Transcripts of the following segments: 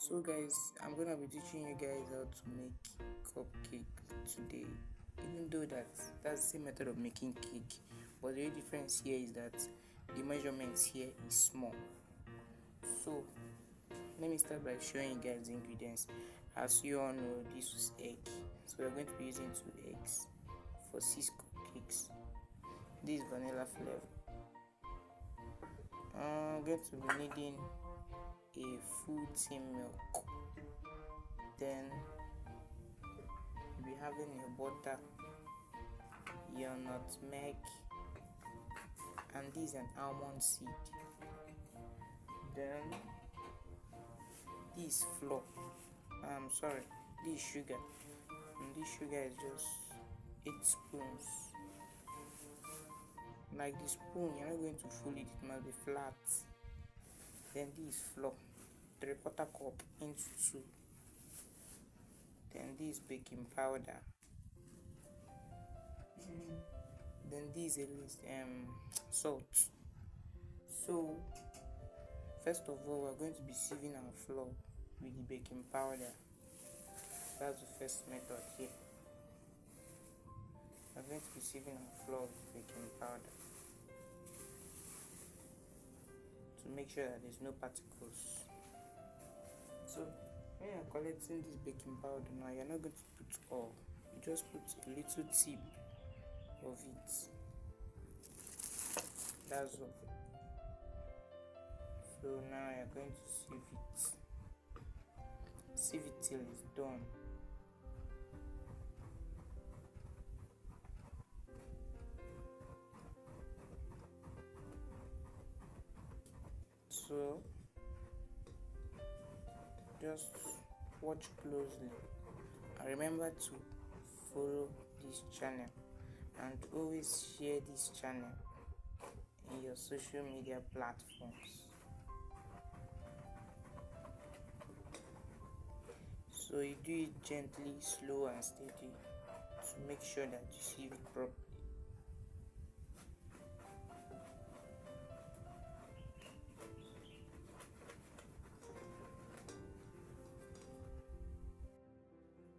So guys, I'm gonna be teaching you guys how to make cupcake today. Even though that's the same method of making cake, but the only difference here is that the measurements here is small. So let me start by showing you guys the ingredients. As you all know, this is egg, so we're going to be using 2 eggs for 6 cupcakes. This is vanilla flavor. I'm going to be needing a full tin milk. Then you'll be having your butter, your nutmeg, and this is an almond seed. Then this flour. This sugar. And this sugar is just 8 spoons. Like the spoon, you're not going to fold it, it must be flat. Then this flour, 3/4 cup into 2. Then this baking powder. Then this is salt. So first of all, we're going to be sieving our flour with the baking powder. That's the first method here. We're going to be sieving our flour with baking powder to make sure that there's no particles. So when you're collecting this baking powder now, you're not going to put all. You just put a little tip of it. That's all. So now you're going to sieve it. Sieve it till it's done. So just watch closely and remember to follow this channel and always share this channel in your social media platforms. So you do it gently, slow and steady to make sure that you sieve it properly.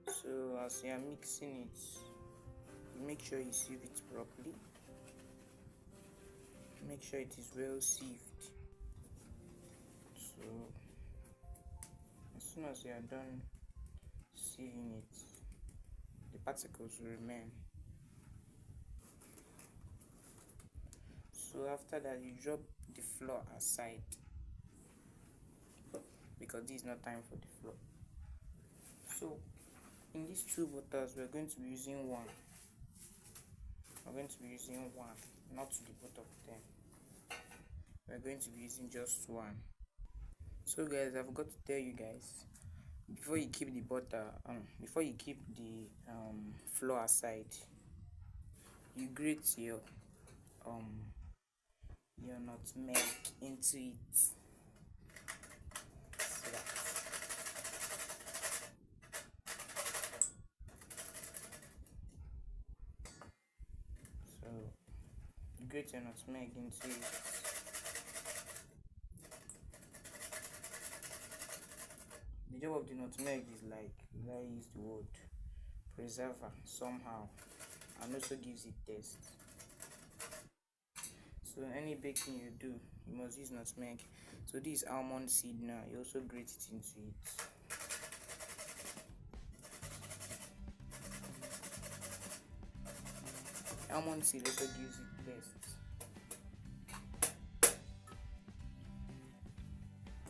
So as you are mixing it, you make sure you sieve it properly. Make sure it is well sieved. So as soon as you are done sieving it, the particles will remain. So after that, you drop the flour aside because this is not time for the flour. So in these 2 butters, we're going to be using one. We're going to be using one, not the both of them. We're going to be using just one. So guys, I've got to tell you guys, before you keep the butter, before you keep the flour aside, you grate your nutmeg into it. So you grate your nutmeg into it. The job of the nutmeg is like, I use the word preserver somehow, and also gives it taste. So any baking you do, you must use nutmeg. So this is almond seed. Now you also grate it into it. Almond seed also gives it taste.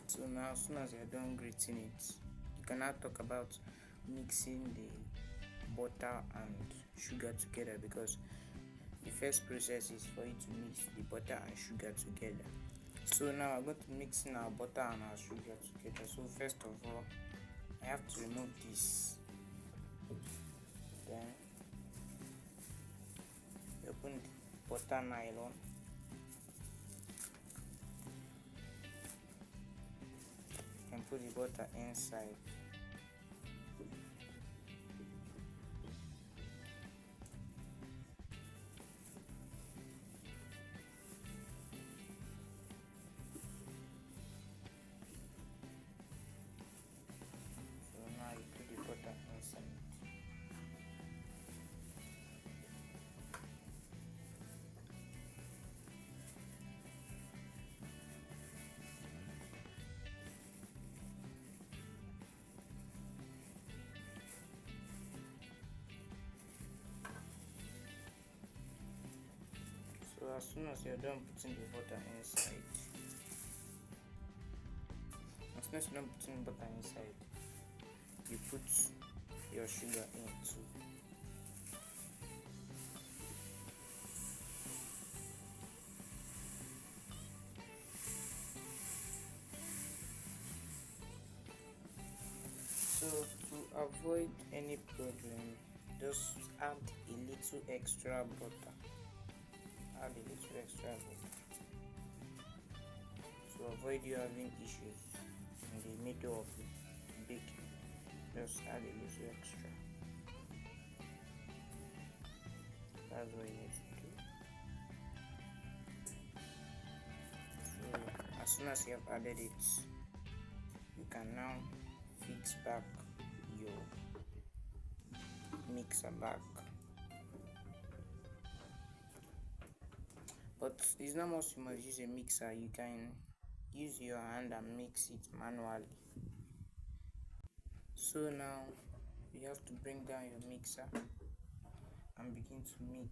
So now as soon as you're done grating it, you can now talk about mixing the butter and sugar together, because the first process is for you to mix the butter and sugar together. So now I'm going to mix in our butter and our sugar together. So first of all, I have to remove this. Then open the butter nylon. And put the butter inside. as soon as you're done putting the butter inside, you put your sugar in too. So to avoid any problem, just add a little extra butter. To avoid you having issues in the middle of baking. Just add a little extra. That's what you need to do. So as soon as you have added it, you can now fix back your mixer back. But it's not must you must use a mixer. You can use your hand and mix it manually. So now you have to bring down your mixer and begin to mix.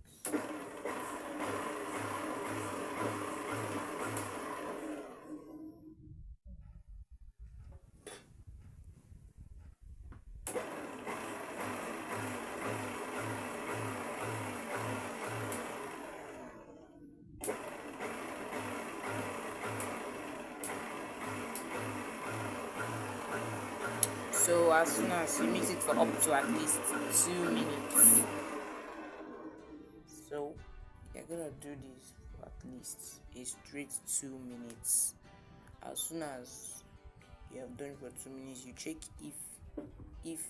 So as soon as you mix it for up to at least 2 minutes. So you're gonna do this for at least a straight 2 minutes. As soon as you have done it for 2 minutes, you check if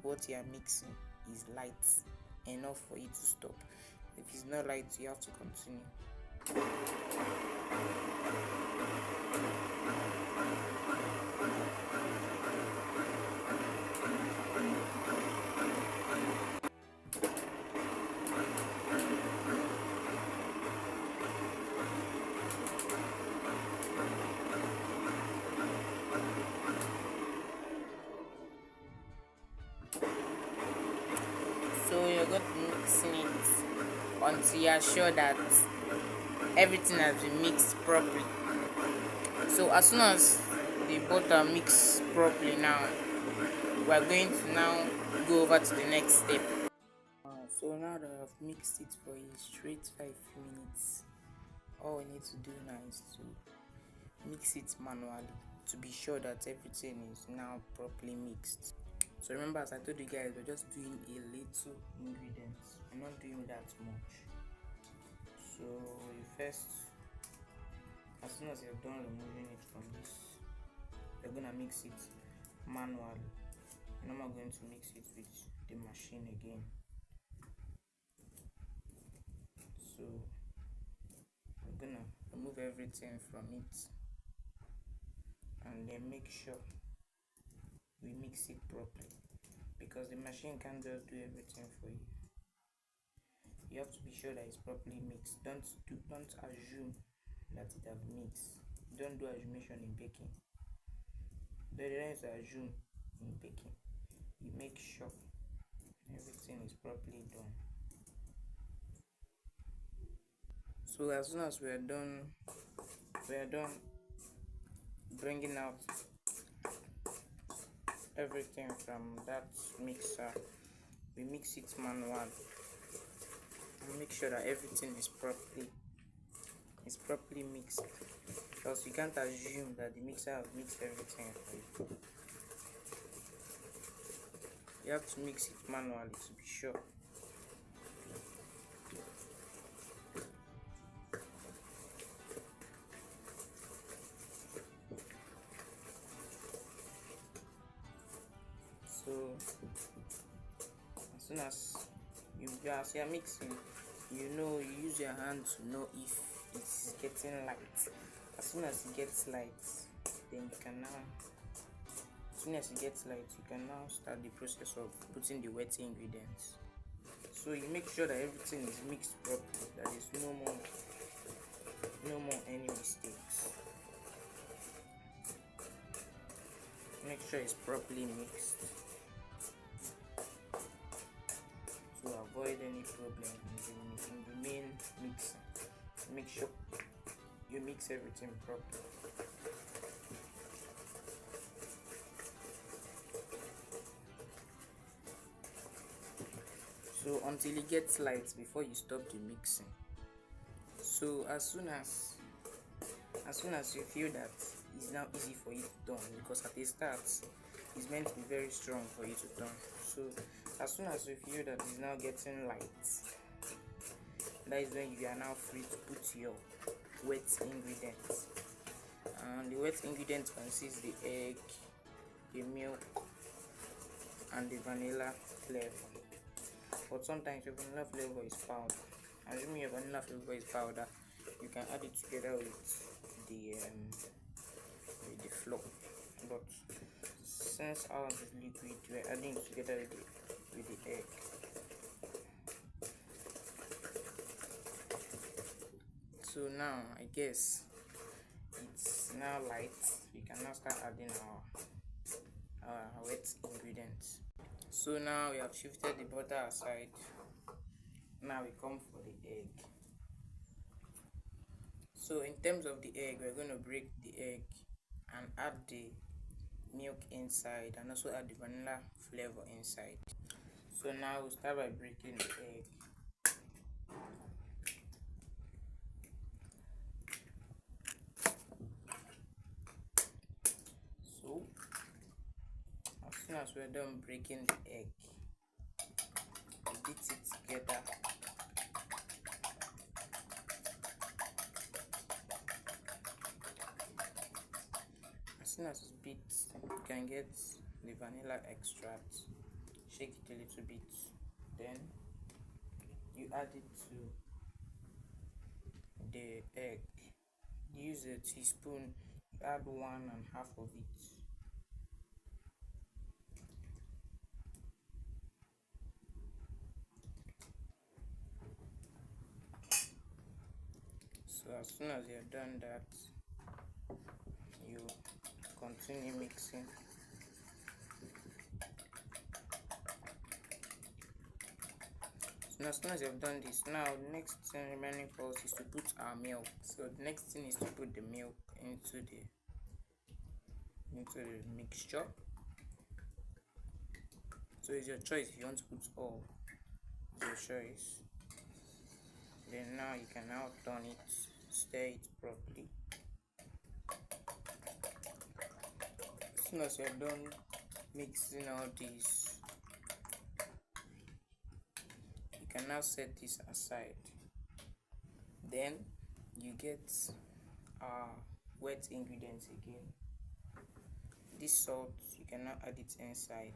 what you are mixing is light enough for it to stop. If it's not light, you have to continue. So you're going to mixing it until you are sure that everything has been mixed properly. So as soon as the butter mixes properly, now we are going to now go over to the next step. So now that I've mixed it for a straight 5 minutes, all we need to do now is to mix it manually to be sure that everything is now properly mixed. So remember, as I told you guys, we're just doing a little ingredients. I'm not doing that much. So you first, as soon as you're done removing it from this, you're gonna mix it manually. And I'm not going to mix it with the machine again. So we're gonna remove everything from it and then make sure we mix it properly, because the machine can't just do everything for you. You have to be sure that it's properly mixed. Don't assume that it has mixed. Don't do assumption in baking. There is assume in baking. You make sure everything is properly done. So as soon as we are done bringing out everything from that mixer, we mix it manually and make sure that everything is properly mixed, because you can't assume that the mixer has mixed everything for you. You have to mix it manually to be sure. So as soon as you're mixing, you use your hand to know if it's getting light. As soon as it gets light, then you can now start the process of putting the wet ingredients. So you make sure that everything is mixed properly, that there's no more any mistakes. Make sure it's properly mixed to avoid any problem in the main sure you mix everything properly. So until it gets light before you stop the mixing. So as soon as you feel that it's now easy for you to turn, because at the start it's meant to be very strong for you to turn. So as soon as you feel that it's now getting light, that is when you are now free to put your wet ingredients. And the wet ingredients consist the egg, the milk, and the vanilla flavor. But sometimes your vanilla flavor is powder. Assuming your vanilla flavor is powder, you can add it together with the flour. But since ours is liquid, we're adding it together with the egg. So now I guess it's now light. We can now start adding our wet ingredients. So now we have shifted the butter aside. Now we come for the egg. So in terms of the egg, we're going to break the egg and add the milk inside, and also add the vanilla flavor inside. So now we'll start by breaking the egg. So as soon as we're done breaking the egg, we beat it together. As soon as it's beat, you can get the vanilla extract. Shake it a little bit, then you add it to the egg. Use a teaspoon, add 1.5 of it. So as soon as you're done that, you continue mixing. So as soon as you've done this, now the next thing remaining for us is to put our milk. So the next thing is to put the milk into the mixture. So it's your choice if you want to put all. It's your choice. Then now you can now turn it, stir it properly. As soon as you're done mixing all this, you can now set this aside. Then you get our wet ingredients again. This salt, you can now add it inside,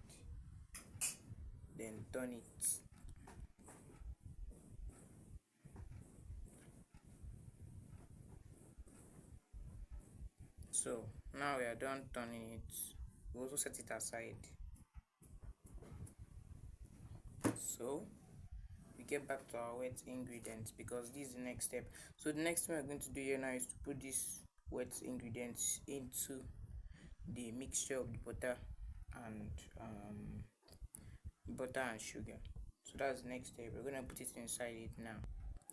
then turn it. So now we are done turning it. We also set it aside. So we get back to our wet ingredients, because this is the next step. So the next thing we're going to do here now is to put these wet ingredients into the mixture of the butter and sugar. So that's the next step. We're gonna put it inside it now.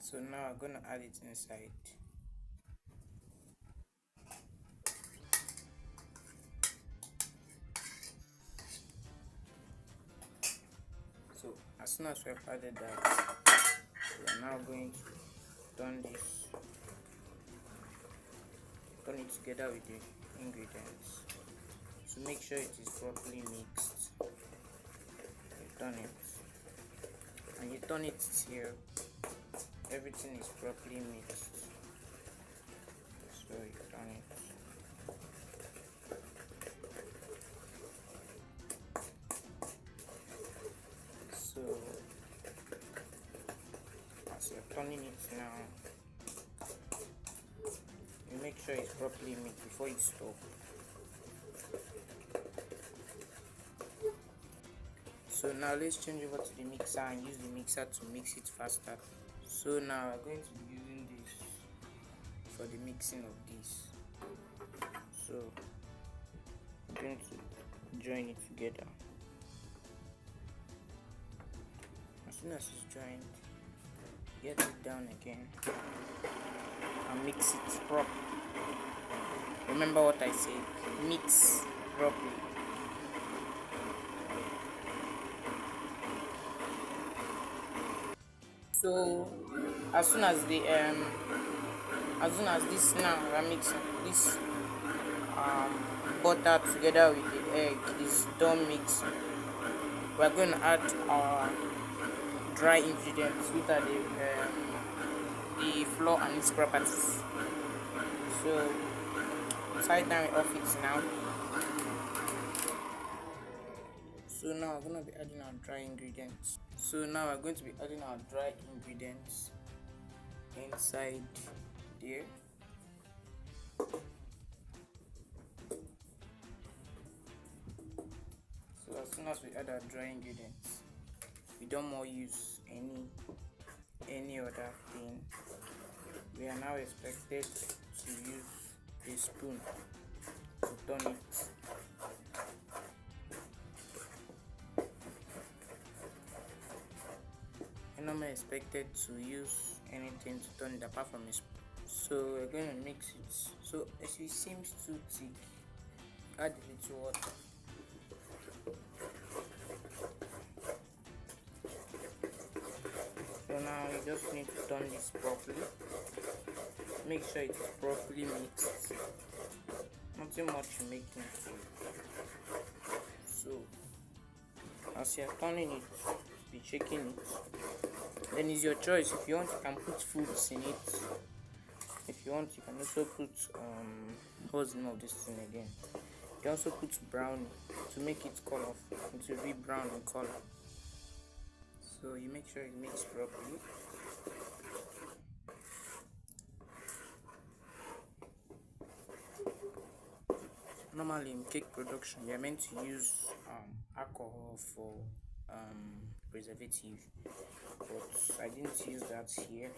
So now I'm gonna add it inside. So as soon as we have added that, we are now going to turn it together with the ingredients. So make sure it is properly mixed. You turn it, and you turn it till everything is properly mixed. So you turn it. So as you're turning it now, you make sure it's properly mixed before you stop. So now let's change over to the mixer and use the mixer to mix it faster. So now we're going to be using this for the mixing of this. So I'm going to join it together. As soon as it's joined, get it down again and mix it properly. Remember what I said, mix properly. So as soon as this now we're mixing this butter together with the egg is done mixing, we're going to add our dry ingredients, which are the flour and its properties. So side down off it now. So now we're going to be adding our dry ingredients. So now we're going to be adding our dry ingredients inside there. So as soon as we add our dry ingredients, we don't more use any other thing. We are now expected to use a spoon to turn it. You're not expected to use anything to turn it apart from a spoon. So we're going to mix it. So as it seems too thick, add a little water. So now you just need to turn this properly. Make sure it is properly mixed. Nothing much you're making. So as you're turning it, be shaking it. Then it's your choice. If you want, you can put fruits in it. If you want, you can also put what's the name of this thing again? You can also put brownie to make it color. It will be brown in color. So you make sure it mixes properly. Normally in cake production, you are meant to use alcohol for preservative, but I didn't use that here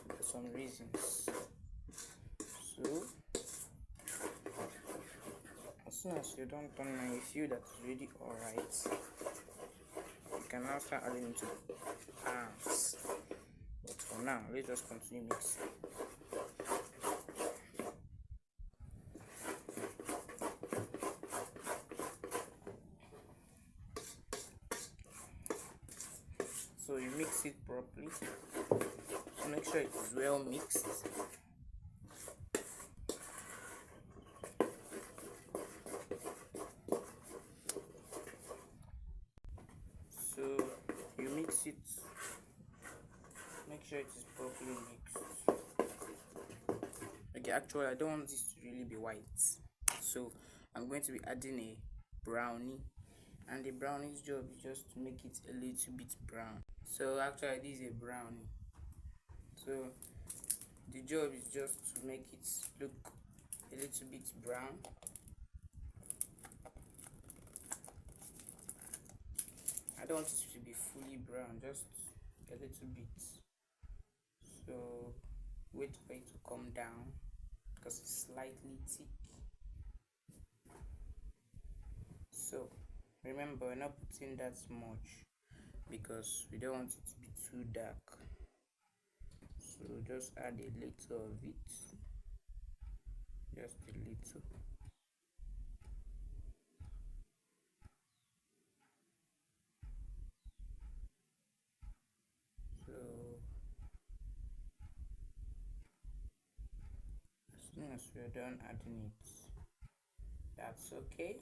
for some reasons. So as soon as you're done turning and you feel that it's really alright, you can now start adding into pans. But for now, let's just continue mixing. So you mix it properly. Make sure it is well mixed. So you mix it. Make sure it is properly mixed. Okay, actually I don't want this to really be white, so I'm going to be adding a brownie, and the brownie's job is just to make it a little bit brown. So actually this is a brownie, so the job is just to make it look a little bit brown. I don't want it to be fully brown, just a little bit. So wait for it to come down because it's slightly thick. So remember, we're not putting that much because we don't want it to be too dark. So just add a little of it, just a little. So as soon as we're done adding it, that's okay.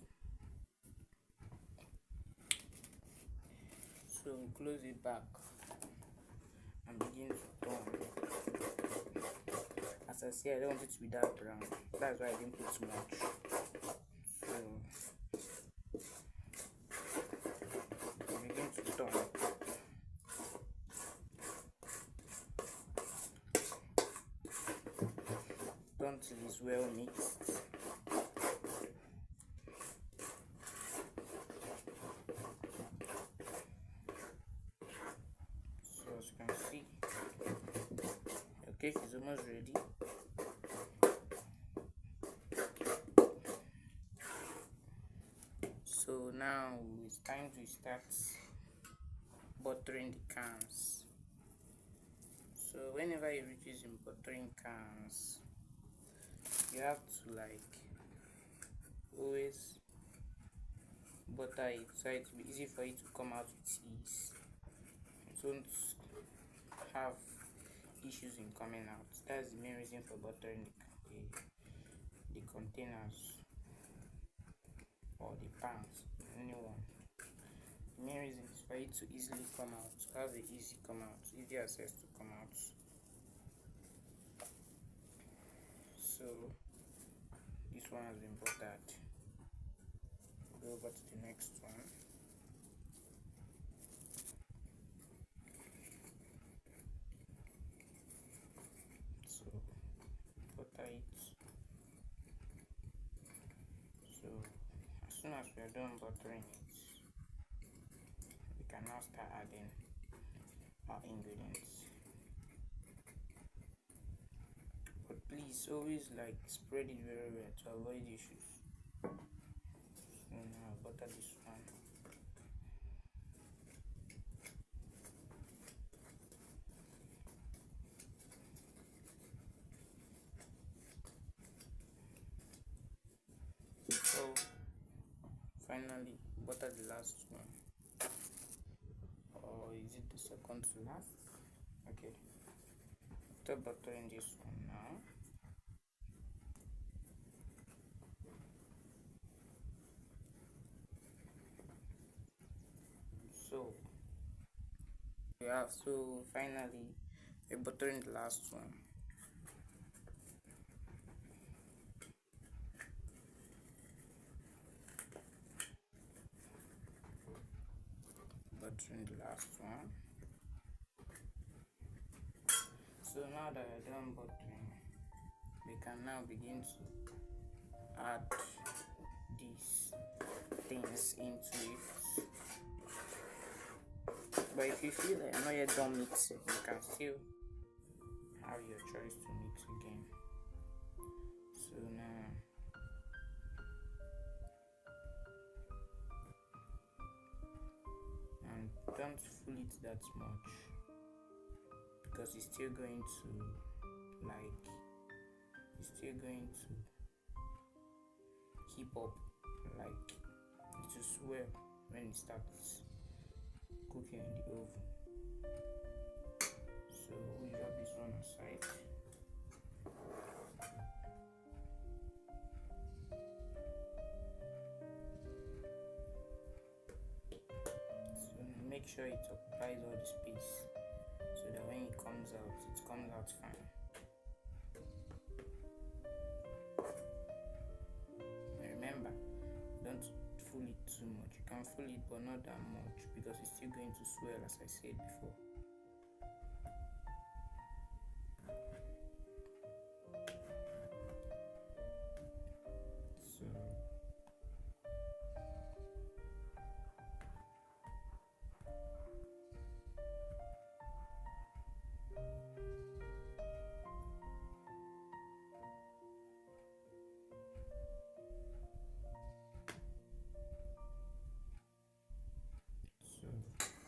So close it back and begin to turn. As I say, I don't want it to be that brown, that's why I didn't put too much. So begin to turn. Turn till it's well mixed. So as you can see, your cake is almost ready. So now it's time to start buttering the cans. So whenever you're using buttering cans, you have to always butter it so it will be easy for it to come out with ease. You don't have issues in coming out. That's the main reason for buttering the containers or the pans, anyone. The main reason is for it to easily come out, to have an easy come out, easy access to come out. So this one has been buttered. Go over to the next one. So butter it. So as soon as we are done buttering it, we can now start adding our ingredients. But please always spread it very well to avoid issues. So now butter this one. So finally butter the last one, or is it the second to last? Okay, after buttering this one now, so finally we're buttering the last one. Buttering the last one. So now that we're done buttering, we can now begin to add these things into it. But if you feel like you're not yet done mixing, you can still have your choice to mix again. So now and don't fool it that much, because it's still going to keep up, it will swell when it starts cooking in the oven. So we drop this one aside. So make sure it occupies all the space so that when it comes out fine. And remember, don't fool it too much. You can fool it but not that much, because it's still going to swell, as I said before.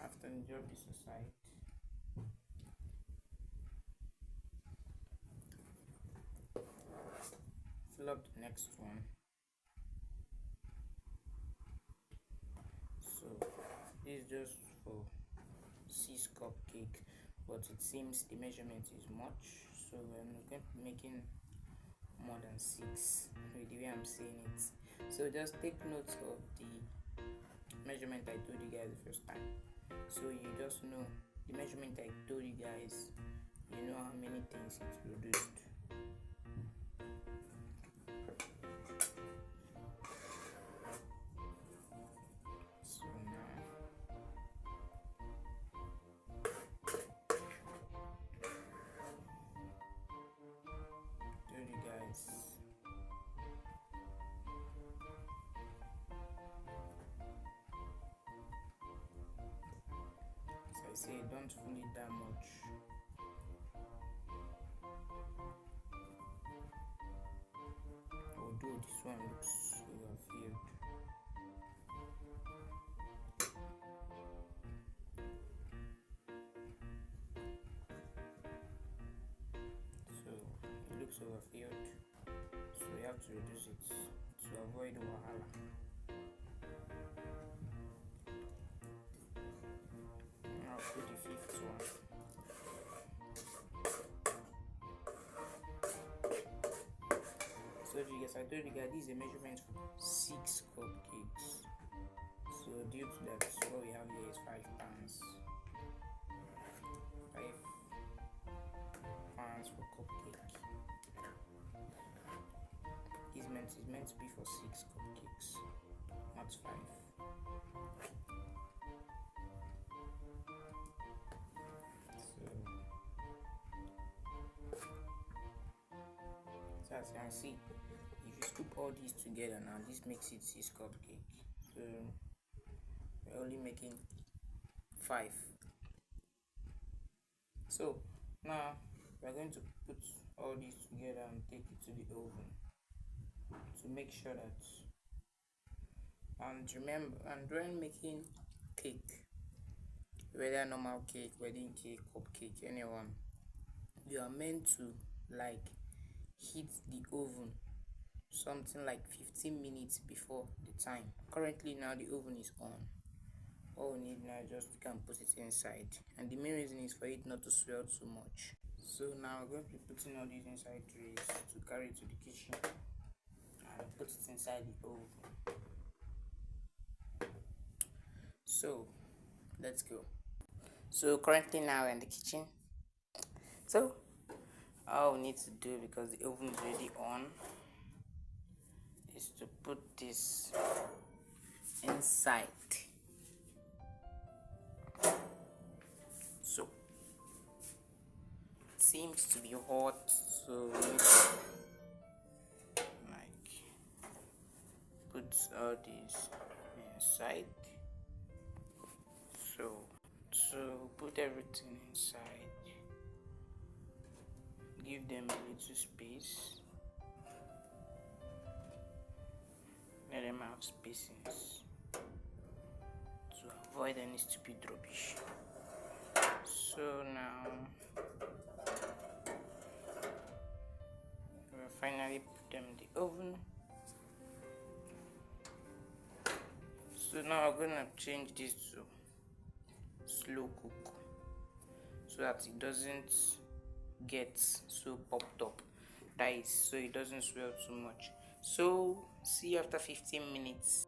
After you drop this aside, fill up the next one. So this is just for 6 cupcake, but it seems the measurement is much, so we're not going to be making more than 6 with the way I'm saying it. So just take note of the measurement I told you guys the first time, so you just know the measurement I told you guys, you know how many things it's produced. So now told you guys, as I say, don't fool it that much. Although this one looks overfilled. reduce it to avoid wahala. Now put the fifth one. So guys, I told you guys this is a measurement for 6 cupcakes. So due to that, what we have here is 5 pounds. 5 pounds for cupcake. This is meant to be for 6 cupcakes, not 5. So as you can see, if you scoop all these together now, this makes it 6 cupcakes. So we're only making 5. So now we're going to put all these together and take it to the oven to make sure that, and remember, and when making cake, whether normal cake, wedding cake, cupcake, anyone, you are meant to like heat the oven something like 15 minutes before the time. Currently now the oven is on. All we need now is just we can put it inside, and the main reason is for it not to swell too much. So now we're going to be putting all these inside trays to carry to the kitchen and put it inside the oven. So let's go. So currently now we're in the kitchen. So all we need to do, because the oven is already on, is to put this inside. So it seems to be hot, so we need to like put all these inside. So put everything inside, give them a little space, let them have spacings to avoid any stupid rubbish. So now we'll finally put them in the oven. So now we're gonna change this to slow cook so that it doesn't get so popped up, that is, so it doesn't swell too much. So see you after 15 minutes.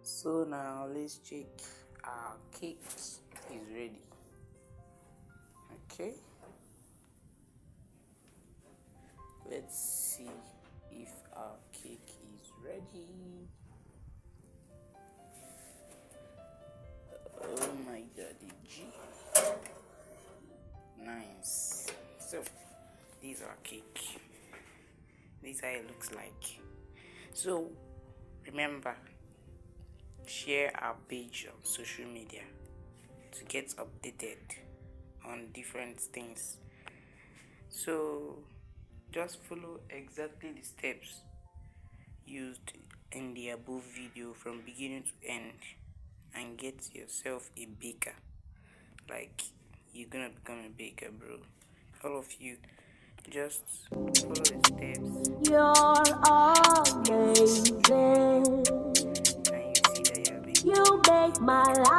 So now let's check our cake is ready. Okay, let's see if our cake is ready. Oh my god, G. Nice. So these are cake. This is how it looks like. So remember, share our page on social media to get updated on different things. So just follow exactly the steps used in the above video from beginning to end and get yourself a baker. Like, you're gonna become a baker, bro. All of you, just follow the steps. You're amazing. And you see that you're a baker. You make my life